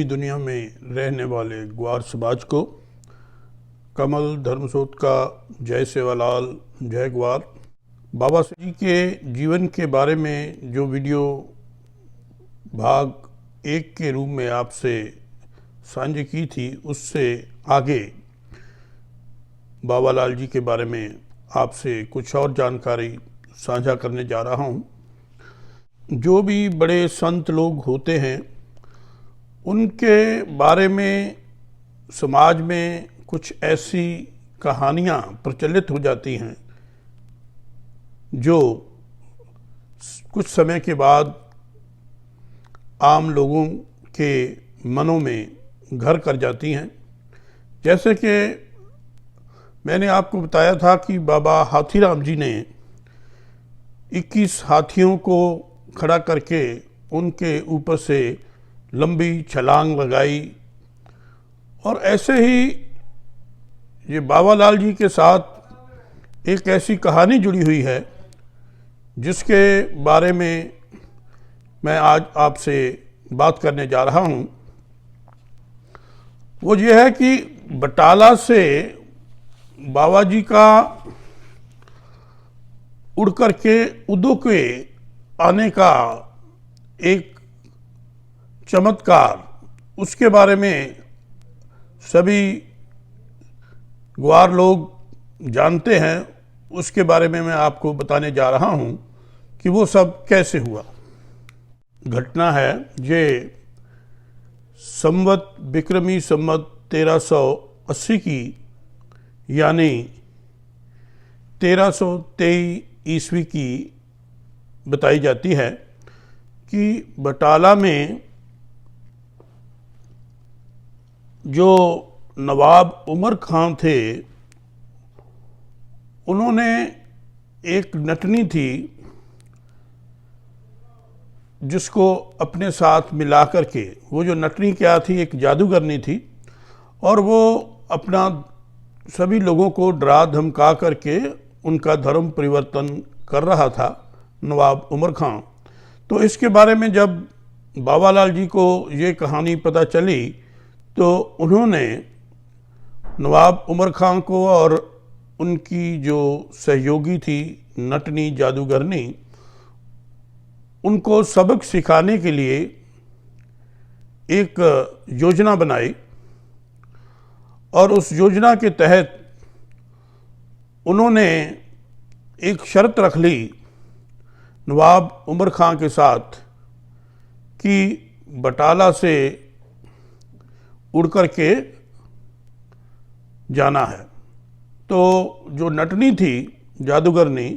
पूरी दुनिया में रहने वाले ग्वार समाज को कमल धर्मसोत का जय सेवालाल, जय ग्वार। बाबा जी के जीवन के बारे में जो वीडियो भाग 1 के रूप में आपसे साझा की थी, उससे आगे बाबा लाल जी के बारे में आपसे कुछ और जानकारी साझा करने जा रहा हूँ। जो भी बड़े संत लोग होते हैं उनके बारे में समाज में कुछ ऐसी कहानियाँ प्रचलित हो जाती हैं जो कुछ समय के बाद आम लोगों के मनों में घर कर जाती हैं। जैसे कि मैंने आपको बताया था कि बाबा हाथीराम जी ने 21 हाथियों को खड़ा करके उनके ऊपर से लंबी छलांग लगाई, और ऐसे ही ये बाबा लाल जी के साथ एक ऐसी कहानी जुड़ी हुई है जिसके बारे में मैं आज आपसे बात करने जा रहा हूँ। वो ये है कि बटाला से बाबा जी का उड़ करके उदोके आने का एक चमत्कार, उसके बारे में सभी ग्वार लोग जानते हैं। उसके बारे में मैं आपको बताने जा रहा हूं कि वो सब कैसे हुआ। घटना है ये संवत विक्रमी संवत 1380 की, यानी 1323 ईस्वी की बताई जाती है कि बटाला में जो नवाब उमर खां थे, उन्होंने एक नटनी थी जिसको अपने साथ मिला करके, वो जो नटनी क्या थी, एक जादूगरनी थी, और वो अपना सभी लोगों को डरा धमका करके उनका धर्म परिवर्तन कर रहा था नवाब उमर खां। तो इसके बारे में जब बाबा लाल जी को ये कहानी पता चली तो उन्होंने नवाब उमर खां को और उनकी जो सहयोगी थी नटनी जादूगरनी, उनको सबक सिखाने के लिए एक योजना बनाई, और उस योजना के तहत उन्होंने एक शर्त रख ली नवाब उमर खां के साथ कि बटाला से उड़ कर के जाना है। तो जो नटनी थी जादूगरनी,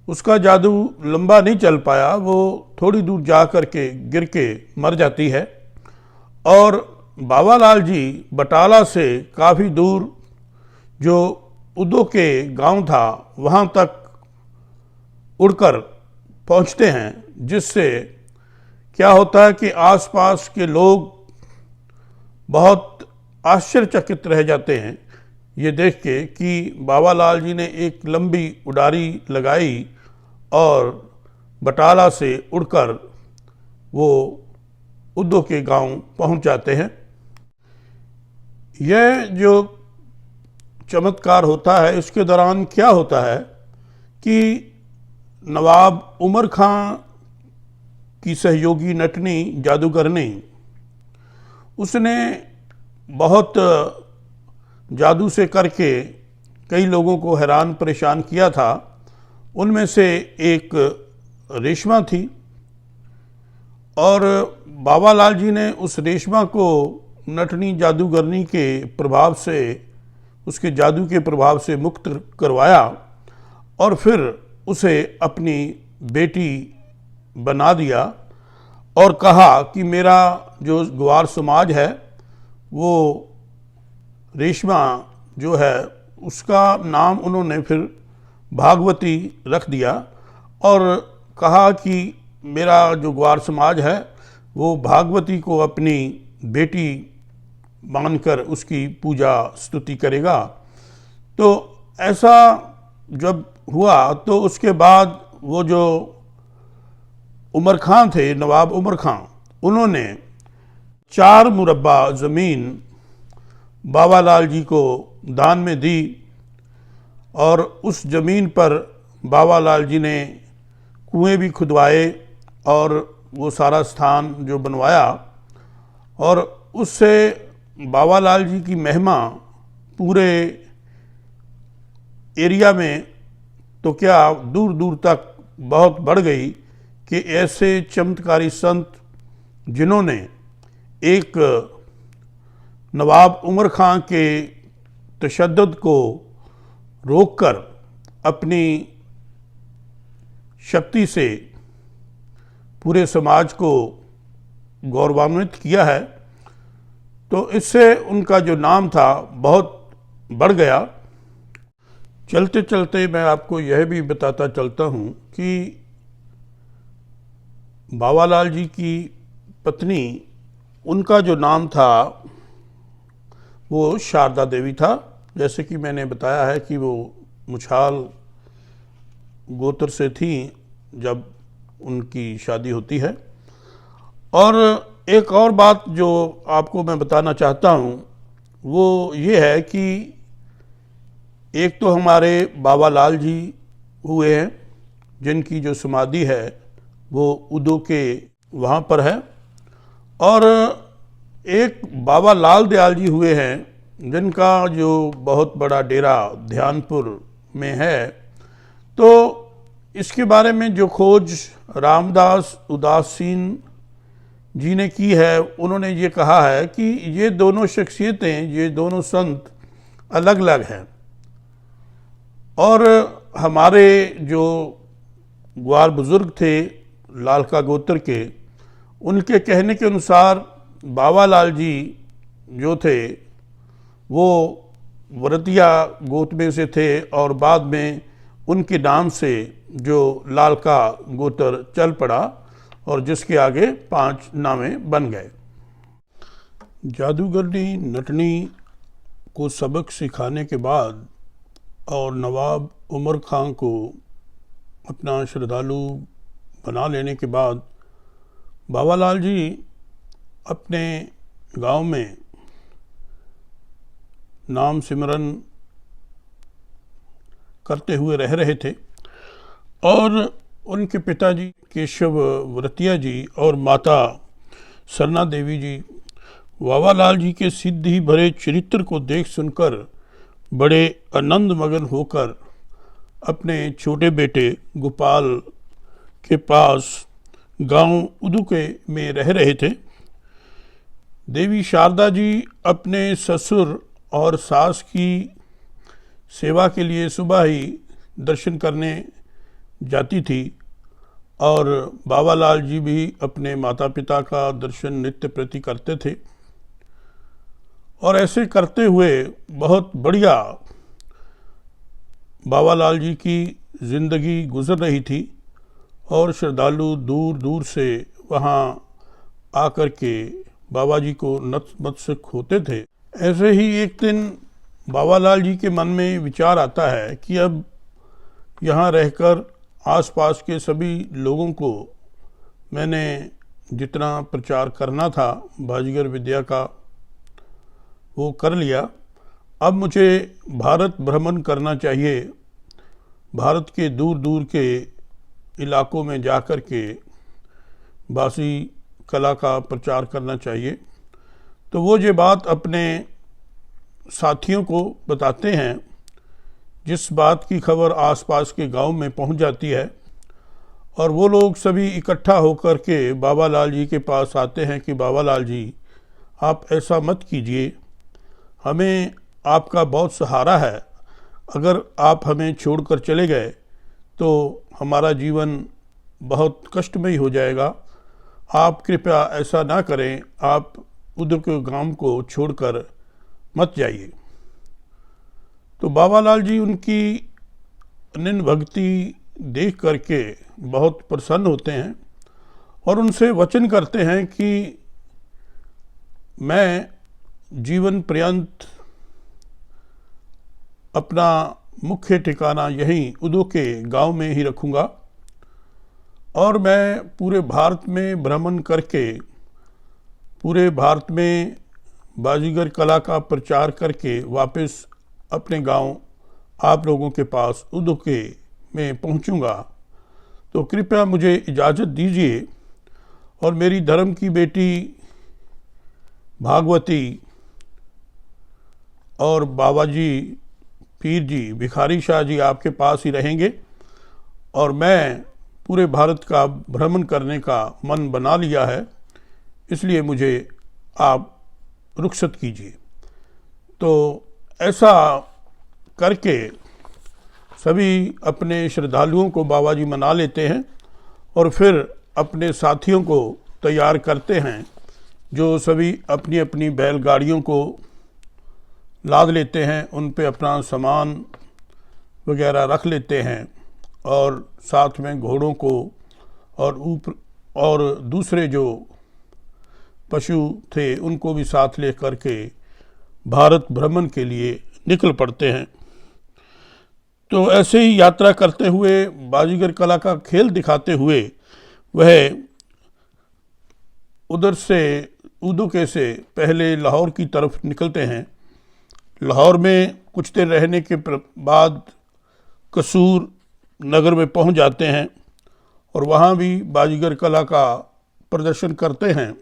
उसका जादू लंबा नहीं चल पाया, वो थोड़ी दूर जा कर के गिर के मर जाती है, और बाबा लाल जी बटाला से काफ़ी दूर जो उदो के गांव था वहाँ तक उड़कर पहुँचते हैं, जिससे क्या होता है कि आसपास के लोग बहुत आश्चर्यचकित रह जाते हैं ये देख के कि बाबा लाल जी ने एक लंबी उड़ारी लगाई और बटाला से उड़कर वो उदो के गांव पहुंच जाते हैं। यह जो चमत्कार होता है, इसके दौरान क्या होता है कि नवाब उमर खां की सहयोगी नटनी जादूगरनी, उसने बहुत जादू से करके कई लोगों को हैरान परेशान किया था। उनमें से एक रेशमा थी, और बाबा लाल जी ने उस रेशमा को नटनी जादूगरनी के प्रभाव से, उसके जादू के प्रभाव से मुक्त करवाया, और फिर उसे अपनी बेटी बना दिया, और कहा कि मेरा जो ग्वार समाज है वो रेशमा जो है उसका नाम उन्होंने फिर भागवती रख दिया, और कहा कि मेरा जो ग्वार समाज है वो भागवती को अपनी बेटी मानकर उसकी पूजा स्तुति करेगा। तो ऐसा जब हुआ तो उसके बाद वो जो उमर खां थे, नवाब उमर खां, उन्होंने 4 मुरब्बा ज़मीन बाबालाल जी को दान में दी और उस ज़मीन पर बाबालाल जी ने कुएं भी खुदवाए और वो सारा स्थान जो बनवाया, और उससे बाबालाल जी की महिमा पूरे एरिया में तो क्या दूर दूर तक बहुत बढ़ गई कि ऐसे चमत्कारी संत जिन्होंने एक नवाब उमर खां के तशद्दुद को रोककर अपनी शक्ति से पूरे समाज को गौरवान्वित किया है, तो इससे उनका जो नाम था बहुत बढ़ गया। चलते चलते मैं आपको यह भी बताता चलता हूँ कि बाबालाल जी की पत्नी, उनका जो नाम था वो शारदा देवी था। जैसे कि मैंने बताया है कि वो मुछाल गोत्र से थी जब उनकी शादी होती है। और एक और बात जो आपको मैं बताना चाहता हूँ वो ये है कि एक तो हमारे बाबालाल जी हुए हैं जिनकी जो समाधि है वो उदो के वहाँ पर है, और एक बाबा लाल दयाल जी हुए हैं जिनका जो बहुत बड़ा डेरा ध्यानपुर में है। तो इसके बारे में जो खोज रामदास उदासीन जी ने की है, उन्होंने ये कहा है कि ये दोनों शख्सियतें, ये दोनों संत अलग अलग हैं, और हमारे जो ग्वार बुजुर्ग थे लालका गोत्र के, उनके कहने के अनुसार बाबालाल जी जो थे वो वरतिया गोत्र में से थे, और बाद में उनके नाम से जो लालका गोत्र चल पड़ा और जिसके आगे 5 नामे बन गए। जादूगरनी नटनी को सबक सिखाने के बाद और नवाब उमर खां को अपना श्रद्धालु बना लेने के बाद बाबालाल जी अपने गांव में नाम सिमरन करते हुए रह रहे थे, और उनके पिताजी केशव व्रतिया जी और माता सरना देवी जी बाबालाल जी के सिद्धि भरे चरित्र को देख सुनकर बड़े आनंद मगन होकर अपने छोटे बेटे गोपाल के पास गांव उदुके में रह रहे थे। देवी शारदा जी अपने ससुर और सास की सेवा के लिए सुबह ही दर्शन करने जाती थी, और बाबालाल जी भी अपने माता पिता का दर्शन नित्य प्रति करते थे, और ऐसे करते हुए बहुत बढ़िया बाबालाल जी की ज़िंदगी गुजर रही थी, और श्रद्धालु दूर दूर से वहाँ आकर के बाबा जी को नतमस्तक होते थे। ऐसे ही एक दिन बाबालाल जी के मन में विचार आता है कि अब यहाँ रहकर आसपास के सभी लोगों को मैंने जितना प्रचार करना था बाजीगर विद्या का वो कर लिया, अब मुझे भारत भ्रमण करना चाहिए, भारत के दूर दूर के इलाकों में जाकर के बासी कला का प्रचार करना चाहिए। तो वो ये बात अपने साथियों को बताते हैं, जिस बात की खबर आसपास के गांव में पहुंच जाती है, और वो लोग सभी इकट्ठा होकर के बाबालाल जी के पास आते हैं कि बाबालाल जी आप ऐसा मत कीजिए, हमें आपका बहुत सहारा है, अगर आप हमें छोड़कर चले गए तो हमारा जीवन बहुत कष्टमयी हो जाएगा, आप कृपया ऐसा ना करें, आप उधर के गांव को छोड़कर मत जाइए। तो बाबालाल जी उनकी अनन्य भक्ति देख करके बहुत प्रसन्न होते हैं और उनसे वचन करते हैं कि मैं जीवन पर्यंत अपना मुख्य ठिकाना यहीं उदो के गांव में ही रखूँगा, और मैं पूरे भारत में भ्रमण करके पूरे भारत में बाजीगर कला का प्रचार करके वापस अपने गांव आप लोगों के पास उदुके में पहुंचूंगा, तो कृपया मुझे इजाज़त दीजिए और मेरी धर्म की बेटी भागवती और बाबा जी पीर जी भिखारी शाह जी आपके पास ही रहेंगे और मैं पूरे भारत का भ्रमण करने का मन बना लिया है, इसलिए मुझे आप रुखसत कीजिए। तो ऐसा करके सभी अपने श्रद्धालुओं को बाबा जी मना लेते हैं और फिर अपने साथियों को तैयार करते हैं, जो सभी अपनी अपनी बैलगाड़ियों को लाद लेते हैं, उन पे अपना सामान वगैरह रख लेते हैं और साथ में घोड़ों को और दूसरे जो पशु थे उनको भी साथ ले करके भारत भ्रमण के लिए निकल पड़ते हैं। तो ऐसे ही यात्रा करते हुए बाजीगर कला का खेल दिखाते हुए वह उधर से उदुके से पहले लाहौर की तरफ निकलते हैं। लाहौर में कुछ देर रहने के बाद कसूर नगर में पहुंच जाते हैं और वहां भी बाजीगर कला का प्रदर्शन करते हैं।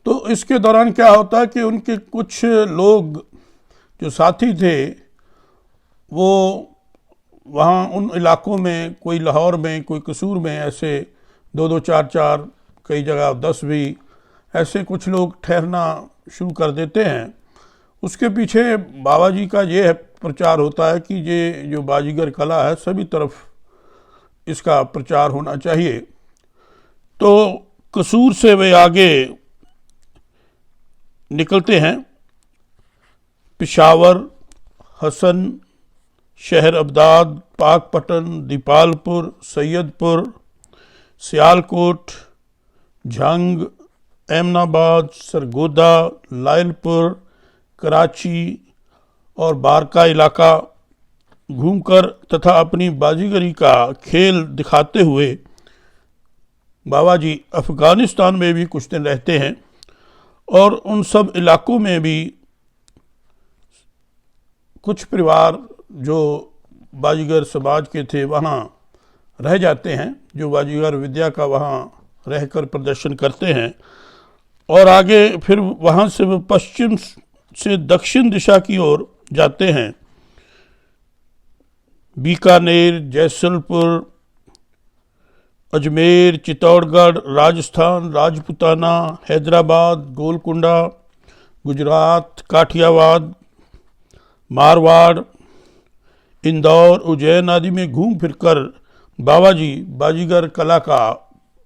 तो इसके दौरान क्या होता है कि उनके कुछ लोग जो साथी थे वो वहाँ उन इलाकों में, कोई लाहौर में, कोई कसूर में, ऐसे 2-2, 4-4, कई जगह 10 भी ऐसे कुछ लोग ठहरना शुरू कर देते हैं। उसके पीछे बाबा जी का ये प्रचार होता है कि ये जो बाजीगर कला है सभी तरफ इसका प्रचार होना चाहिए। तो कसूर से वे आगे निकलते हैं, पेशावर, हसन, शहर अब्दाद, पाकपटन, दीपालपुर, सैयदपुर, सियालकोट, झंग, एमनाबाद, सरगोदा, लायलपुर, कराची और बारका इलाका घूमकर तथा अपनी बाजीगरी का खेल दिखाते हुए बाबा जी अफ़गानिस्तान में भी कुछ दिन रहते हैं और उन सब इलाकों में भी कुछ परिवार जो बाजीगर समाज के थे वहाँ रह जाते हैं, जो बाजीगर विद्या का वहाँ रहकर प्रदर्शन करते हैं। और आगे फिर वहाँ से वो पश्चिम से दक्षिण दिशा की ओर जाते हैं। बीकानेर, जैसलपुर, अजमेर, चित्तौड़गढ़, राजस्थान, राजपुताना, हैदराबाद, गोलकुंडा, गुजरात, काठियावाड़, मारवाड़, इंदौर, उज्जैन आदि में घूम फिरकर बाबा जी बाजीगर कला का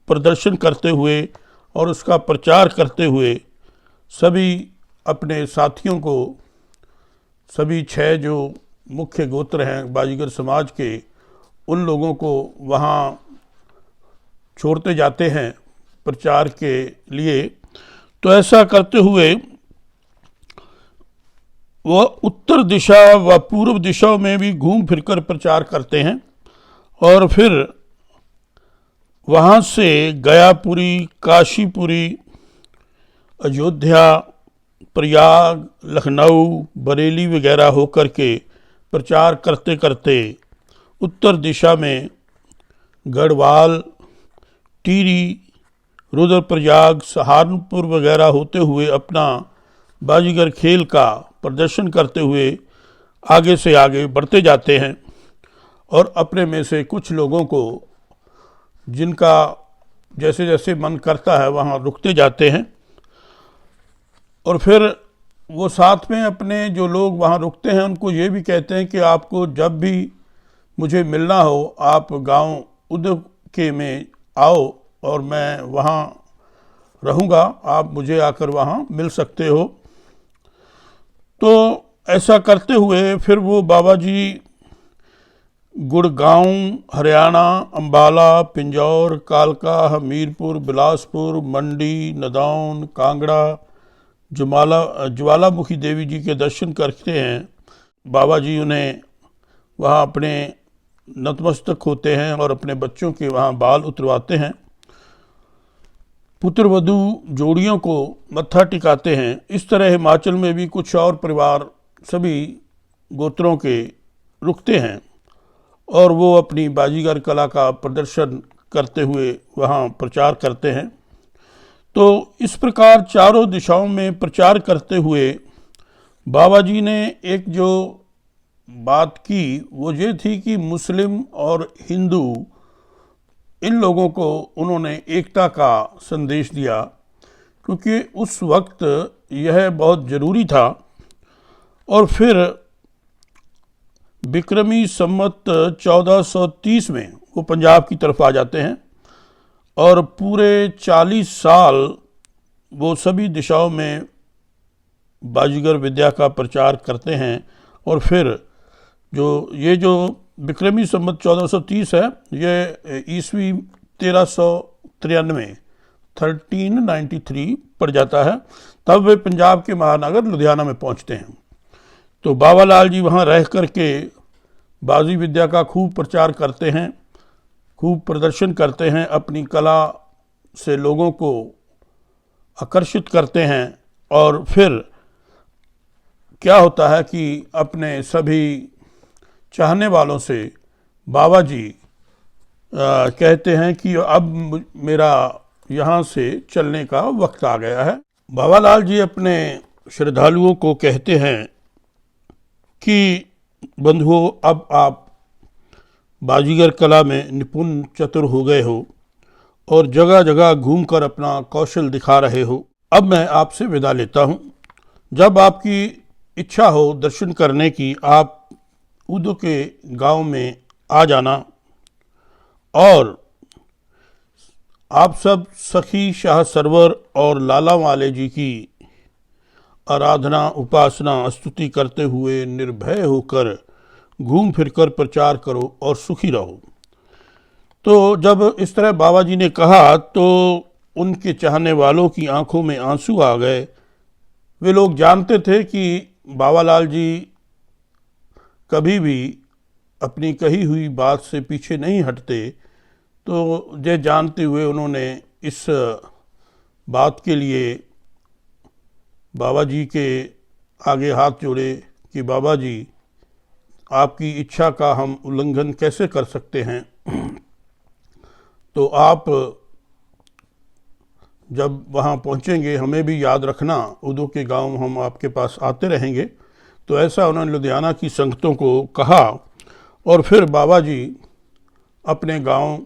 प्रदर्शन करते हुए और उसका प्रचार करते हुए सभी अपने साथियों को, सभी 6 जो मुख्य गोत्र हैं बाजीगर समाज के, उन लोगों को वहाँ छोड़ते जाते हैं प्रचार के लिए। तो ऐसा करते हुए वह उत्तर दिशा व पूर्व दिशाओं में भी घूम फिरकर प्रचार करते हैं और फिर वहाँ से गयापुरी, काशीपुरी, अयोध्या, प्रयाग, लखनऊ, बरेली वगैरह होकर के प्रचार करते करते उत्तर दिशा में गढ़वाल, टिहरी, रुद्रप्रयाग, सहारनपुर वगैरह होते हुए अपना बाजीगर खेल का प्रदर्शन करते हुए आगे से आगे बढ़ते जाते हैं और अपने में से कुछ लोगों को जिनका जैसे जैसे मन करता है वहाँ रुकते जाते हैं और फिर वो साथ में अपने जो लोग वहाँ रुकते हैं उनको ये भी कहते हैं कि आपको जब भी मुझे मिलना हो आप गांव उदुके में आओ और मैं वहाँ रहूँगा, आप मुझे आकर वहाँ मिल सकते हो। तो ऐसा करते हुए फिर वो बाबा जी गुड़गांव, हरियाणा, अंबाला, पिंजौर, कालका, हमीरपुर, बिलासपुर, मंडी, नदौन, कांगड़ा, ज्वालामुखी देवी जी के दर्शन करते हैं। बाबा जी उन्हें वहाँ अपने नतमस्तक होते हैं और अपने बच्चों के वहाँ बाल उतरवाते हैं। पुत्र वधू जोड़ियों को मत्था टिकाते हैं, इस तरह हिमाचल में भी कुछ और परिवार सभी गोत्रों के रुकते हैं और वो अपनी बाजीगर कला का प्रदर्शन करते हुए वहाँ प्रचार करते हैं। तो इस प्रकार चारों दिशाओं में प्रचार करते हुए बाबा जी ने एक जो बात की वो ये थी कि मुस्लिम और हिंदू इन लोगों को उन्होंने एकता का संदेश दिया, क्योंकि उस वक्त यह बहुत ज़रूरी था। और फिर बिक्रमी संवत 1430 में वो पंजाब की तरफ आ जाते हैं और पूरे 40 साल वो सभी दिशाओं में बाजीगर विद्या का प्रचार करते हैं। और फिर जो बिक्रमी संवत 1430 है, ये ईस्वी 1393 पड़ जाता है, तब वे पंजाब के महानगर लुधियाना में पहुंचते हैं। तो बाबा लाल जी वहाँ रह कर के बाजी विद्या का खूब प्रचार करते हैं, खूब प्रदर्शन करते हैं, अपनी कला से लोगों को आकर्षित करते हैं। और फिर क्या होता है कि अपने सभी चाहने वालों से बाबा जी कहते हैं कि अब मेरा यहाँ से चलने का वक्त आ गया है। बाबा लाल जी अपने श्रद्धालुओं को कहते हैं कि बंधुओं, अब आप बाजीगर कला में निपुण चतुर हो गए हो और जगह जगह घूमकर अपना कौशल दिखा रहे हो। अब मैं आपसे विदा लेता हूँ। जब आपकी इच्छा हो दर्शन करने की, आप उदो के गांव में आ जाना और आप सब सखी शाह सरवर और लाला वाले जी की आराधना उपासना स्तुति करते हुए निर्भय होकर घूम फिरकर प्रचार करो और सुखी रहो। तो जब इस तरह बाबा जी ने कहा तो उनके चाहने वालों की आंखों में आंसू आ गए। वे लोग जानते थे कि बाबा लाल जी कभी भी अपनी कही हुई बात से पीछे नहीं हटते। तो ये जानते हुए उन्होंने इस बात के लिए बाबा जी के आगे हाथ जोड़े कि बाबा जी, आपकी इच्छा का हम उल्लंघन कैसे कर सकते हैं। तो आप जब वहाँ पहुँचेंगे हमें भी याद रखना, उदो के गांव हम आपके पास आते रहेंगे। तो ऐसा उन्होंने लुधियाना की संगतों को कहा और फिर बाबा जी अपने गांव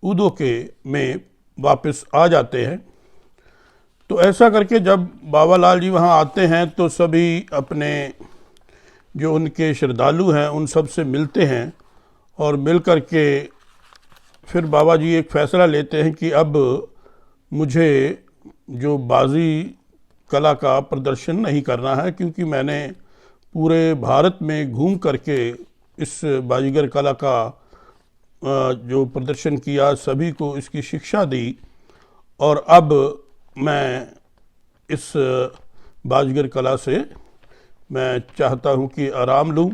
उदो के में वापस आ जाते हैं। तो ऐसा करके जब बाबा लाल जी वहाँ आते हैं तो सभी अपने जो उनके श्रद्धालु हैं उन सब से मिलते हैं और मिल कर के फिर बाबा जी एक फ़ैसला लेते हैं कि अब मुझे जो बाजी कला का प्रदर्शन नहीं करना है, क्योंकि मैंने पूरे भारत में घूम करके इस बाजीगर कला का जो प्रदर्शन किया, सभी को इसकी शिक्षा दी और अब मैं इस बाजीगर कला से मैं चाहता हूँ कि आराम लूँ।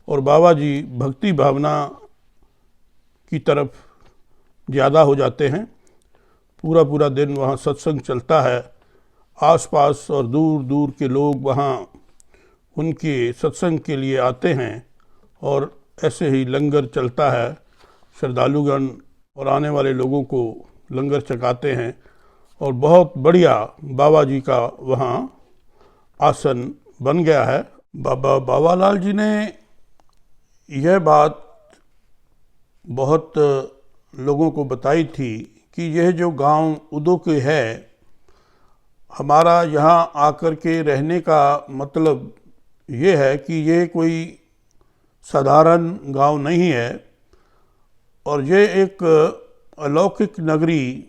और बाबा जी भक्ति भावना की तरफ ज़्यादा हो जाते हैं। पूरा पूरा दिन वहाँ सत्संग चलता है, आसपास और दूर दूर के लोग वहाँ उनके सत्संग के लिए आते हैं और ऐसे ही लंगर चलता है। श्रद्धालुगण और आने वाले लोगों को लंगर चखाते हैं और बहुत बढ़िया बाबा जी का वहाँ आसन बन गया है। बाबा लाल जी ने यह बात बहुत लोगों को बताई थी कि यह जो गांव उदो के है, हमारा यहाँ आकर के रहने का मतलब ये है कि ये कोई साधारण गांव नहीं है और ये एक अलौकिक नगरी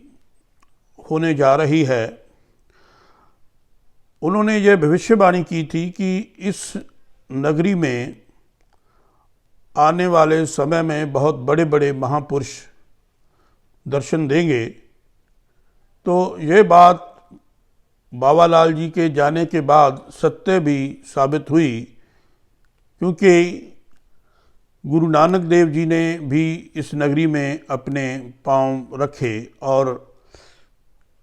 होने जा रही है। उन्होंने ये भविष्यवाणी की थी कि इस नगरी में आने वाले समय में बहुत बड़े बड़े महापुरुष दर्शन देंगे। तो ये बात बाबा लाल जी के जाने के बाद सत्य भी साबित हुई, क्योंकि गुरु नानक देव जी ने भी इस नगरी में अपने पांव रखे और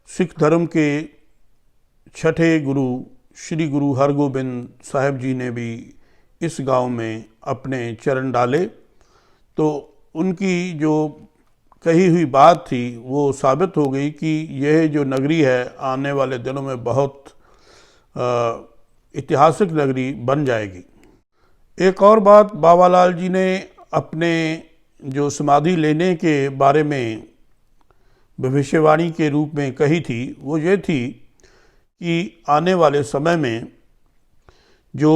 सिख धर्म के छठे गुरु श्री गुरु हरगोबिंद साहिब जी ने भी इस गांव में अपने चरण डाले, तो उनकी जो कही हुई बात थी वो साबित हो गई कि यह जो नगरी है आने वाले दिनों में बहुत ऐतिहासिक नगरी बन जाएगी। एक और बात बाबालाल जी ने अपने जो समाधि लेने के बारे में भविष्यवाणी के रूप में कही थी वो ये थी कि आने वाले समय में जो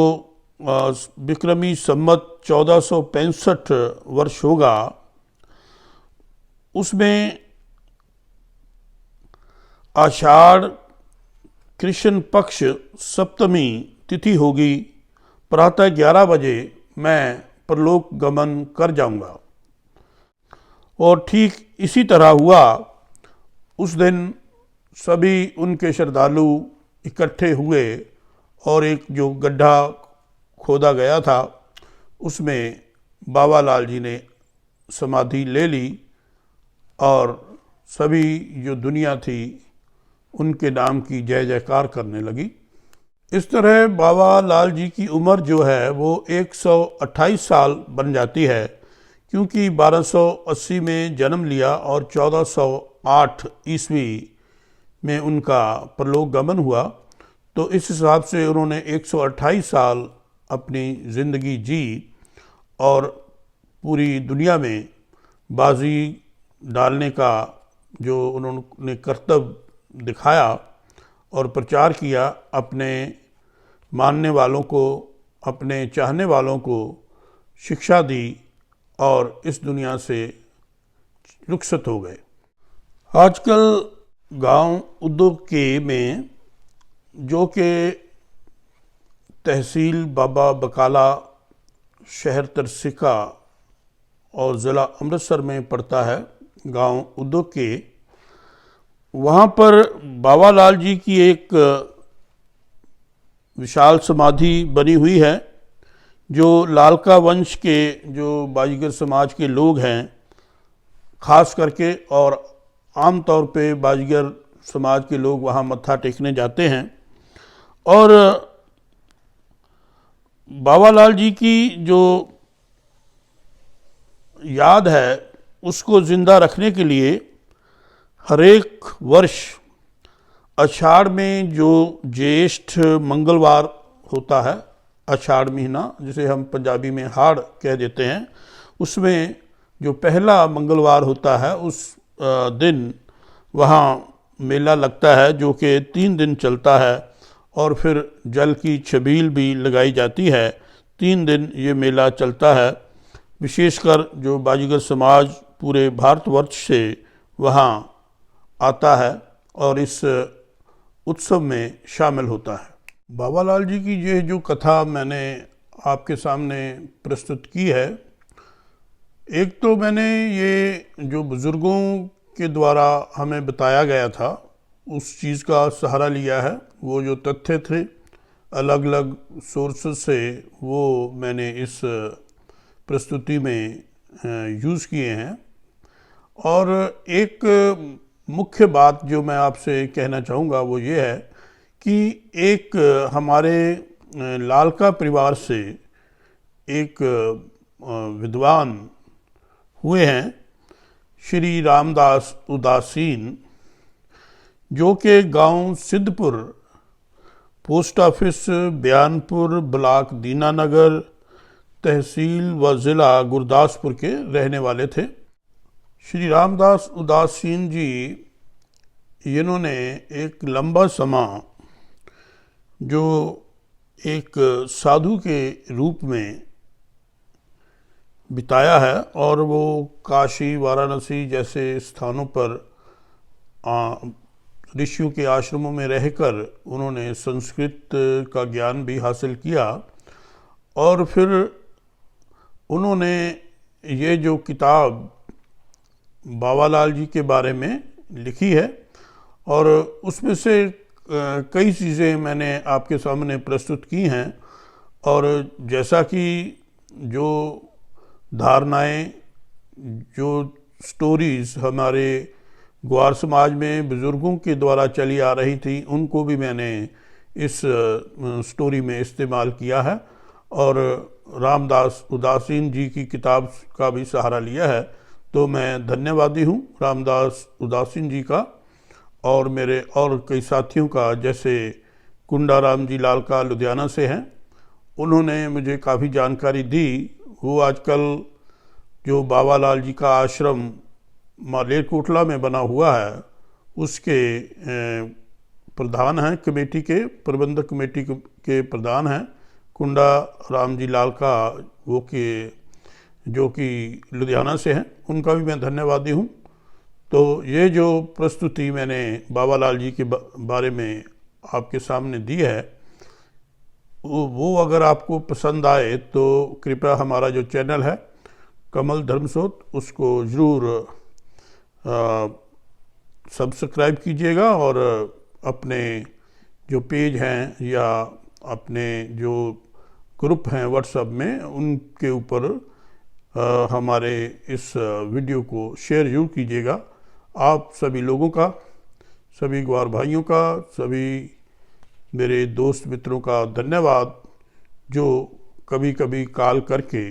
विक्रमी संवत 1465 वर्ष होगा, उसमें आषाढ़ कृष्ण पक्ष सप्तमी तिथि होगी। प्रातः 11 बजे मैं परलोक गमन कर जाऊंगा। और ठीक इसी तरह हुआ। उस दिन सभी उनके श्रद्धालु इकट्ठे हुए और एक जो गड्ढा खोदा गया था उसमें बाबालाल जी ने समाधि ले ली और सभी जो दुनिया थी उनके नाम की जय जयकार करने लगी। इस तरह बाबालाल जी की उम्र जो है वो 128 साल बन जाती है, क्योंकि 1280 में जन्म लिया और 1408 ईस्वी में उनका परलोक गमन हुआ। तो इस हिसाब से उन्होंने 128 साल अपनी ज़िंदगी जी और पूरी दुनिया में बाजी डालने का जो उन्होंने कर्तव्य दिखाया और प्रचार किया, अपने मानने वालों को, अपने चाहने वालों को शिक्षा दी और इस दुनिया से रुखसत हो गए। आजकल गांव उद्योग के में जो कि तहसील बाबा बकाला, शहर तरसिका और ज़िला अमृतसर में पड़ता है, गांव उद्योग के, वहाँ पर बाबालाल जी की एक विशाल समाधि बनी हुई है। जो लालका वंश के जो बाजीगर समाज के लोग हैं खास करके, और आम तौर पे बाजीगर समाज के लोग वहाँ मत्था टेकने जाते हैं। और बाबालाल जी की जो याद है उसको ज़िंदा रखने के लिए हर एक वर्ष आषाढ़ में जो ज्येष्ठ मंगलवार होता है, आषाढ़ महीना जिसे हम पंजाबी में हाड़ कह देते हैं, उसमें जो पहला मंगलवार होता है उस दिन वहाँ मेला लगता है जो कि 3 दिन चलता है और फिर जल की छबील भी लगाई जाती है। 3 दिन ये मेला चलता है। विशेषकर जो बाजीगर समाज पूरे भारतवर्ष से वहाँ आता है और इस उत्सव में शामिल होता है। बाबालाल जी की ये जो कथा मैंने आपके सामने प्रस्तुत की है, एक तो मैंने ये जो बुज़ुर्गों के द्वारा हमें बताया गया था उस चीज़ का सहारा लिया है। वो जो तथ्य थे अलग अलग सोर्सेस से, वो मैंने इस प्रस्तुति में यूज़ किए हैं। और एक मुख्य बात जो मैं आपसे कहना चाहूँगा वो ये है कि एक हमारे लालका परिवार से एक विद्वान हुए हैं श्री रामदास उदासीन, जो कि गांव Sidhpur, post office Bayanpur, block Dinanagar, तहसील व ज़िला गुरदासपुर के रहने वाले थे। श्री रामदास उदासीन जी, इन्होंने एक लंबा समय जो एक साधु के रूप में बिताया है और वो काशी, वाराणसी जैसे स्थानों पर ऋषियों के आश्रमों में रहकर उन्होंने संस्कृत का ज्ञान भी हासिल किया। और फिर उन्होंने ये जो किताब बाबालाल जी के बारे में लिखी है और उसमें से कई चीज़ें मैंने आपके सामने प्रस्तुत की हैं। और जैसा कि जो धारणाएं, जो स्टोरीज़ हमारे ग्वार समाज में बुज़ुर्गों के द्वारा चली आ रही थी, उनको भी मैंने इस स्टोरी में इस्तेमाल किया है और रामदास उदासीन जी की किताब का भी सहारा लिया है। तो मैं धन्यवादी हूँ रामदास उदासीन जी का और मेरे और कई साथियों का, जैसे कुंडाराम जी लाल का लुधियाना से हैं, उन्होंने मुझे काफ़ी जानकारी दी। वो आजकल जो बाबा लाल जी का आश्रम मालेरकोटला में बना हुआ है उसके प्रधान हैं, कमेटी के प्रबंधक कमेटी के प्रधान हैं कुंडा राम जी लाल का, वो के जो कि लुधियाना से हैं। उनका भी मैं धन्यवादी हूँ। तो ये जो प्रस्तुति मैंने बाबा लाल जी के बारे में आपके सामने दी है, वो अगर आपको पसंद आए तो कृपया हमारा जो चैनल है कमल धर्मसोत, उसको ज़रूर सब्सक्राइब कीजिएगा और अपने जो पेज हैं या अपने जो ग्रुप हैं व्हाट्सएप में, उनके ऊपर हमारे इस वीडियो को शेयर जरूर कीजिएगा। आप सभी लोगों का, सभी ग्वार भाइयों का, सभी मेरे दोस्त मित्रों का धन्यवाद, जो कभी कभी कॉल करके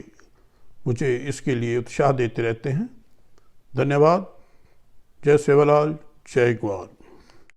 मुझे इसके लिए उत्साह देते रहते हैं। धन्यवाद। जय सेवालाल, जय ग्वार।